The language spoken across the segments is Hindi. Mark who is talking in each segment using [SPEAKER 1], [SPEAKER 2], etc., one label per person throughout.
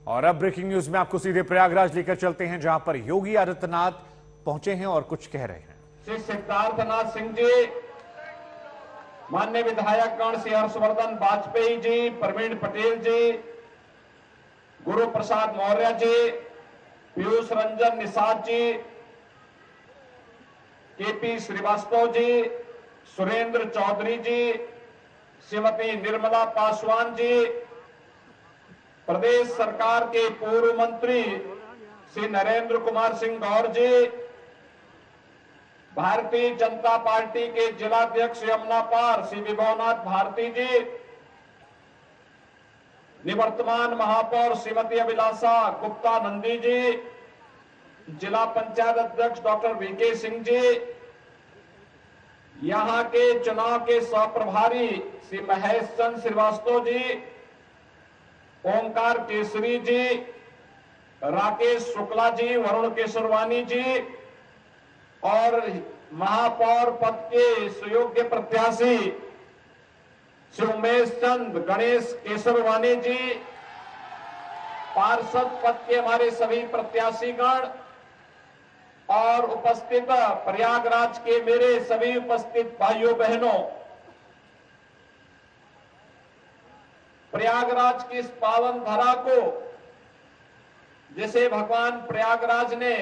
[SPEAKER 1] और अब ब्रेकिंग न्यूज में आपको सीधे प्रयागराज लेकर चलते हैं, जहां पर योगी आदित्यनाथ पहुंचे हैं और कुछ कह रहे हैं।
[SPEAKER 2] श्री सिद्धार्थनाथ सिंह जी, माननीय विधायक गण श्री हर्षवर्धन वाजपेयी जी, प्रवीण पटेल जी, गुरु प्रसाद मौर्य जी, पीयूष रंजन निषाद जी, केपी श्रीवास्तव जी, सुरेंद्र चौधरी जी, श्रीमती निर्मला पासवान जी, प्रदेश सरकार के पूर्व मंत्री श्री नरेंद्र कुमार सिंह गौर जी, भारतीय जनता पार्टी के जिलाध्यक्ष यमुना पार श्री विभवनाथ भारती जी, निवर्तमान महापौर श्रीमती अभिलाषा गुप्ता नंदी जी, जिला पंचायत अध्यक्ष डॉक्टर वीके सिंह जी, यहां के चुनाव के सह प्रभारी श्री महेश चंद्र श्रीवास्तव जी, ओंकार केसरी जी, राकेश शुक्ला जी, वरुण केसरवानी जी और महापौर पद के सुयोग्य प्रत्याशी श्री उमेश चंद गणेश केसरवानी जी, पार्षद पद के हमारे सभी प्रत्याशीगण और उपस्थित प्रयागराज के मेरे सभी उपस्थित भाइयों बहनों, प्रयागराज की इस पावन धरा को जिसे भगवान प्रयागराज ने,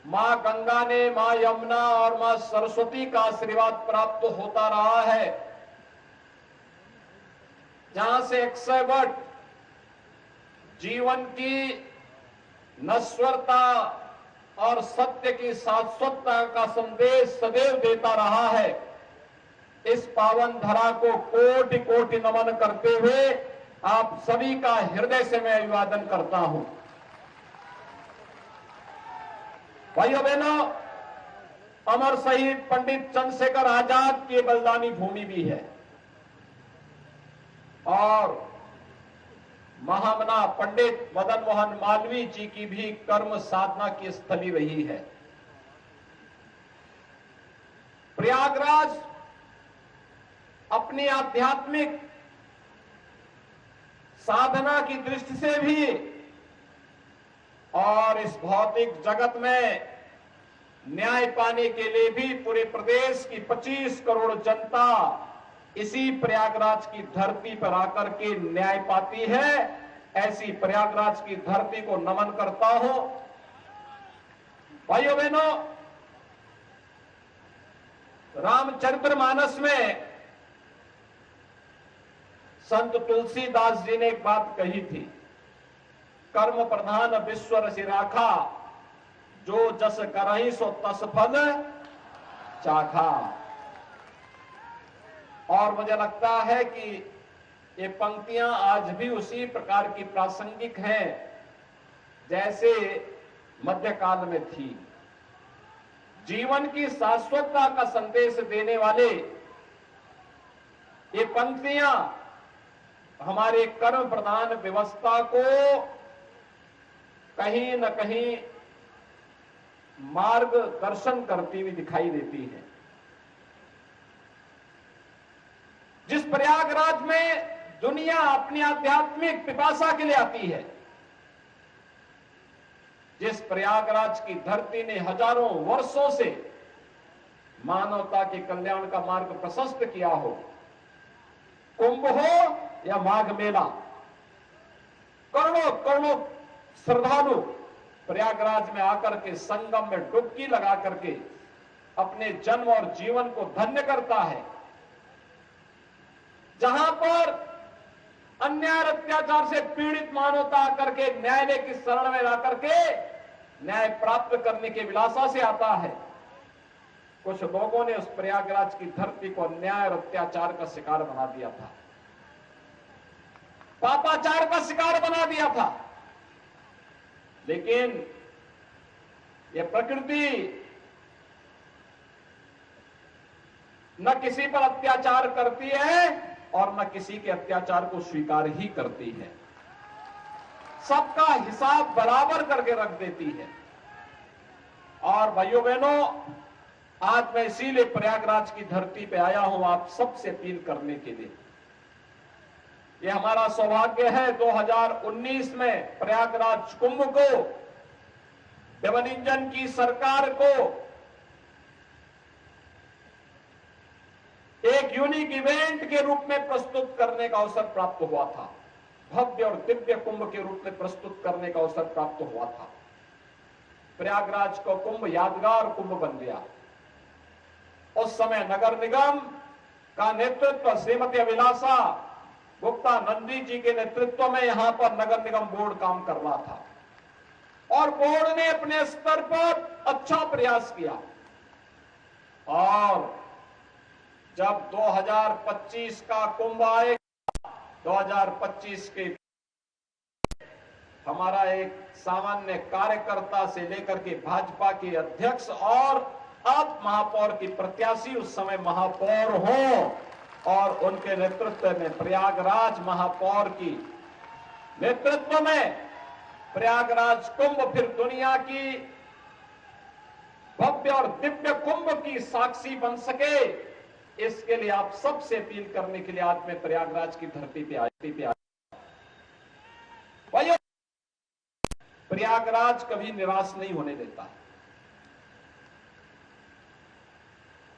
[SPEAKER 2] मां गंगा ने, मां यमुना और मां सरस्वती का आशीर्वाद प्राप्त होता रहा है, जहां से 100 जीवन की नश्वरता और सत्य की शाश्वतता का संदेश सदैव देता रहा है। इस पावन धरा को कोटि कोटि नमन करते हुए आप सभी का हृदय से मैं अभिवादन करता हूं। भाइयों बहनों, अमर शहीद पंडित चंद्रशेखर आजाद की बलिदानी भूमि भी है और महामना पंडित मदन मोहन मालवीय जी की भी कर्म साधना की स्थली रही है। प्रयागराज अपनी आध्यात्मिक साधना की दृष्टि से भी और इस भौतिक जगत में न्याय पाने के लिए भी पूरे प्रदेश की 25 करोड़ जनता इसी प्रयागराज की धरती पर आकर के न्याय पाती है। ऐसी प्रयागराज की धरती को नमन करता हूं। भाइयों बहनों, रामचरितमानस में संत तुलसीदास जी ने एक बात कही थी, कर्म प्रधान विश्व रसि राखा, जो जस करहि सो तस फल चाखा। और मुझे लगता है कि ये पंक्तियां आज भी उसी प्रकार की प्रासंगिक हैं जैसे मध्यकाल में थी। जीवन की शाश्वतता का संदेश देने वाले ये पंक्तियां हमारे कर्म प्रधान व्यवस्था को कहीं न कहीं मार्गदर्शन करती हुई दिखाई देती है। जिस प्रयागराज में दुनिया अपनी आध्यात्मिक पिपासा के लिए आती है, जिस प्रयागराज की धरती ने हजारों वर्षों से मानवता के कल्याण का मार्ग प्रशस्त किया हो, कुंभ हो या माघ मेला, करोड़ों करोड़ों श्रद्धालु प्रयागराज में आकर के संगम में डुबकी लगा करके अपने जन्म और जीवन को धन्य करता है। जहां पर अन्याय अत्याचार से पीड़ित मानवता आकर के न्यायालय की शरण में आकर के न्याय प्राप्त करने के विलासा से आता है, कुछ लोगों ने उस प्रयागराज की धरती को अन्याय और अत्याचार का शिकार बना दिया था, पापाचार का शिकार बना दिया था। लेकिन यह प्रकृति न किसी पर अत्याचार करती है और न किसी के अत्याचार को स्वीकार ही करती है, सबका हिसाब बराबर करके रख देती है। और भाइयों बहनों, आज मैं इसीलिए प्रयागराज की धरती पे आया हूं आप सबसे अपील करने के लिए ये हमारा सौभाग्य है 2019 में प्रयागराज कुंभ को डबल इंजन की सरकार को एक यूनिक इवेंट के रूप में प्रस्तुत करने का अवसर प्राप्त हुआ था। भव्य और दिव्य कुंभ के रूप में प्रस्तुत करने का अवसर प्राप्त हुआ था। प्रयागराज का कुंभ यादगार कुंभ बन गया। उस समय नगर निगम का नेतृत्व श्रीमती अभिलाषा गुप्ता नंदी जी के नेतृत्व में यहां पर नगर निगम बोर्ड काम कर रहा था और बोर्ड ने अपने स्तर पर अच्छा प्रयास किया। और जब 2025 का कुंभ आएगा, 2025 के हमारा एक सामान्य कार्यकर्ता से लेकर के भाजपा के अध्यक्ष और अब महापौर की प्रत्याशी उस समय महापौर हो और उनके नेतृत्व में प्रयागराज महापौर की नेतृत्व में प्रयागराज कुंभ फिर दुनिया की भव्य और दिव्य कुंभ की साक्षी बन सके, इसके लिए आप सबसे अपील करने के लिए आज मैं प्रयागराज की धरती पे आया। भाइयों, प्रयागराज कभी निराश नहीं होने देता।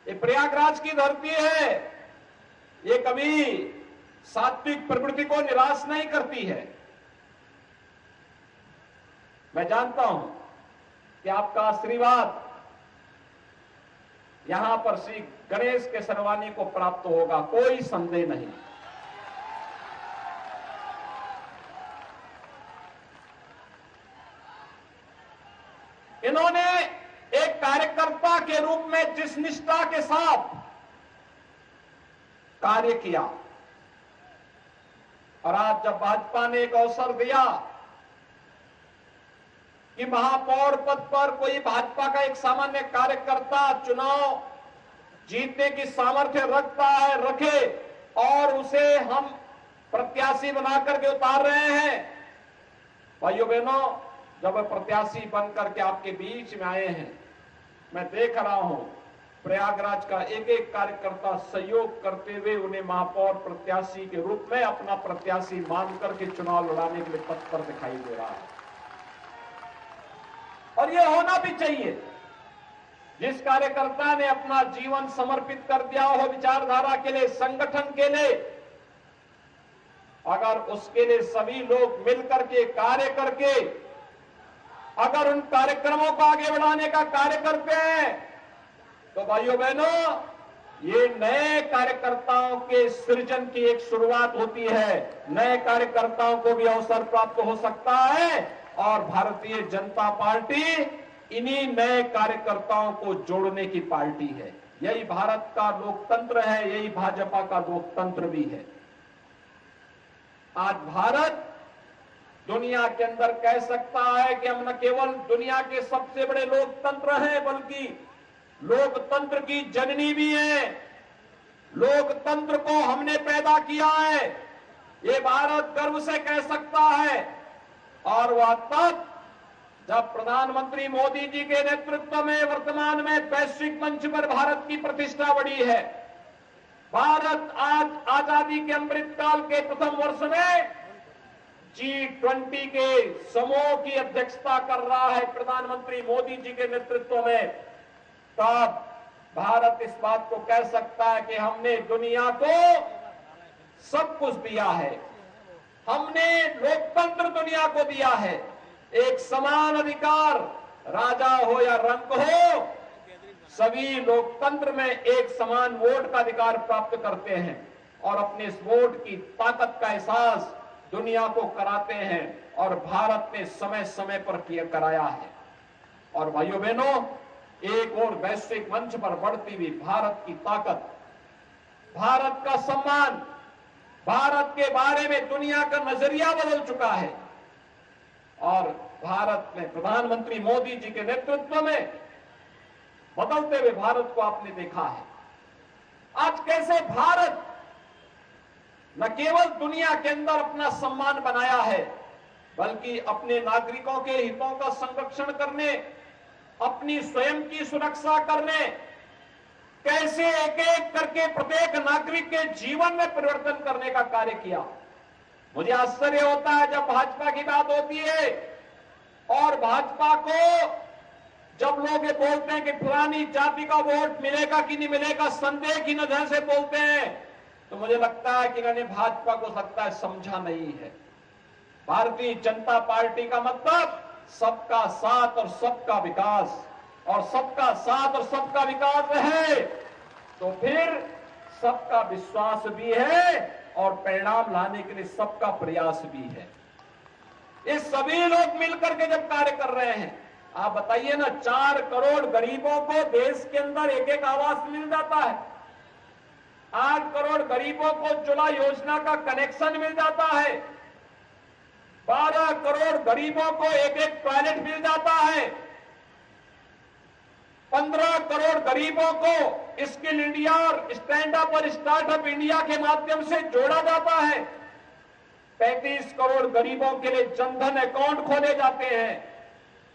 [SPEAKER 2] ये प्रयागराज की धरती है, ये कभी सात्विक प्रवृत्ति को निराश नहीं करती है। मैं जानता हूं कि आपका आशीर्वाद यहां पर श्री गणेश के सरवानी को प्राप्त होगा, कोई संदेह नहीं। इन्होंने एक कार्यकर्ता के रूप में जिस निष्ठा के साथ कार्य किया और आज जब भाजपा ने एक अवसर दिया कि महापौर पद पर कोई भाजपा का एक सामान्य कार्यकर्ता चुनाव जीतने की सामर्थ्य रखता है, रखे और उसे हम प्रत्याशी बना करके उतार रहे हैं। भाइयों बहनों, जब प्रत्याशी बनकर के आपके बीच में आए हैं, मैं देख रहा हूं प्रयागराज का एक एक कार्यकर्ता सहयोग करते हुए उन्हें महापौर प्रत्याशी के रूप में अपना प्रत्याशी मान करके चुनाव लड़ाने के लिए तत्पर दिखाई दे रहा है। और ये होना भी चाहिए। जिस कार्यकर्ता ने अपना जीवन समर्पित कर दिया हो विचारधारा के लिए, संगठन के लिए, अगर उसके लिए सभी लोग मिलकर के कार्य करके अगर उन कार्यक्रमों को आगे बढ़ाने का कार्य करते हैं तो भाइयों बहनों, ये नए कार्यकर्ताओं के सृजन की एक शुरुआत होती है। नए कार्यकर्ताओं को भी अवसर प्राप्त हो सकता है और भारतीय जनता पार्टी इन्हीं नए कार्यकर्ताओं को जोड़ने की पार्टी है। यही भारत का लोकतंत्र है, यही भाजपा का लोकतंत्र भी है। आज भारत दुनिया के अंदर कह सकता है कि हम न केवल दुनिया के सबसे बड़े लोकतंत्र हैं, बल्कि लोकतंत्र की जननी भी है। लोकतंत्र को हमने पैदा किया है, ये भारत गर्व से कह सकता है। और वह तब जब प्रधानमंत्री मोदी जी के नेतृत्व में वर्तमान में वैश्विक मंच पर भारत की प्रतिष्ठा बढ़ी है। भारत आज आजादी के अमृत काल के प्रथम वर्ष में G20 के समूह की अध्यक्षता कर रहा है प्रधानमंत्री मोदी जी के नेतृत्व में। तब भारत इस बात को कह सकता है कि हमने दुनिया को सब कुछ दिया है, हमने लोकतंत्र दुनिया को दिया है। एक समान अधिकार, राजा हो या रंक हो, सभी लोकतंत्र में एक समान वोट का अधिकार प्राप्त करते हैं और अपने इस वोट की ताकत का एहसास दुनिया को कराते हैं और भारत ने समय समय पर किया कराया है। और भाइयों बहनों, एक और वैश्विक मंच पर बढ़ती हुई भारत की ताकत, भारत का सम्मान, भारत के बारे में दुनिया का नजरिया बदल चुका है। और भारत में प्रधानमंत्री मोदी जी के नेतृत्व में बदलते हुए भारत को आपने देखा है। आज कैसे भारत न केवल दुनिया के अंदर अपना सम्मान बनाया है, बल्कि अपने नागरिकों के हितों का संरक्षण करने, अपनी स्वयं की सुरक्षा करने, कैसे एक एक करके प्रत्येक नागरिक के जीवन में परिवर्तन करने का कार्य किया। मुझे आश्चर्य होता है जब भाजपा की बात होती है और भाजपा को जब लोग ये बोलते हैं कि फलानी जाति का वोट मिलेगा कि नहीं मिलेगा, संदेह की नजर से बोलते हैं, तो मुझे लगता है कि इन्होंने भाजपा को लगता है समझा नहीं है। भारतीय जनता पार्टी का मतलब सबका साथ और सबका विकास, और सबका साथ और सबका विकास है तो फिर सबका विश्वास भी है और परिणाम लाने के लिए सबका प्रयास भी है। ये सभी लोग मिलकर के जब कार्य कर रहे हैं, आप बताइए ना, 4 करोड़ गरीबों को देश के अंदर एक एक आवास मिल जाता है, 8 करोड़ गरीबों को उज्ज्वला योजना का कनेक्शन मिल जाता है, 12 करोड़ गरीबों को एक एक टॉयलेट मिल जाता है, 15 करोड़ गरीबों को स्किल इंडिया और स्टैंड अप और स्टार्टअप इंडिया के माध्यम से जोड़ा जाता है, 35 करोड़ गरीबों के लिए जनधन अकाउंट खोले जाते हैं,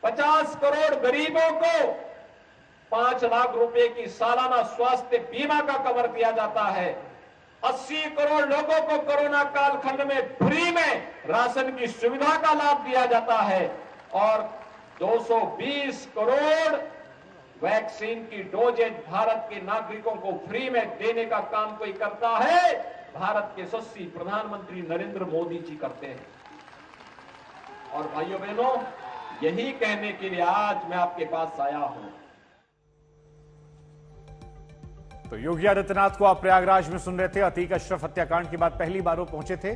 [SPEAKER 2] 50 करोड़ गरीबों को 5 लाख रुपए की सालाना स्वास्थ्य बीमा का कवर दिया जाता है, 80 करोड़ लोगों को कोरोना कालखंड में फ्री में राशन की सुविधा का लाभ दिया जाता है और 220 करोड़ वैक्सीन की डोजेज भारत के नागरिकों को फ्री में देने का काम कोई करता है, भारत के यशस्वी प्रधानमंत्री नरेंद्र मोदी जी करते हैं। और भाइयों बहनों, यही कहने के लिए आज मैं आपके पास आया हूं।
[SPEAKER 1] तो योगी आदित्यनाथ को आप प्रयागराज में सुन रहे थे। अतीक अशरफ हत्याकांड के बाद पहली बार वो पहुंचे थे।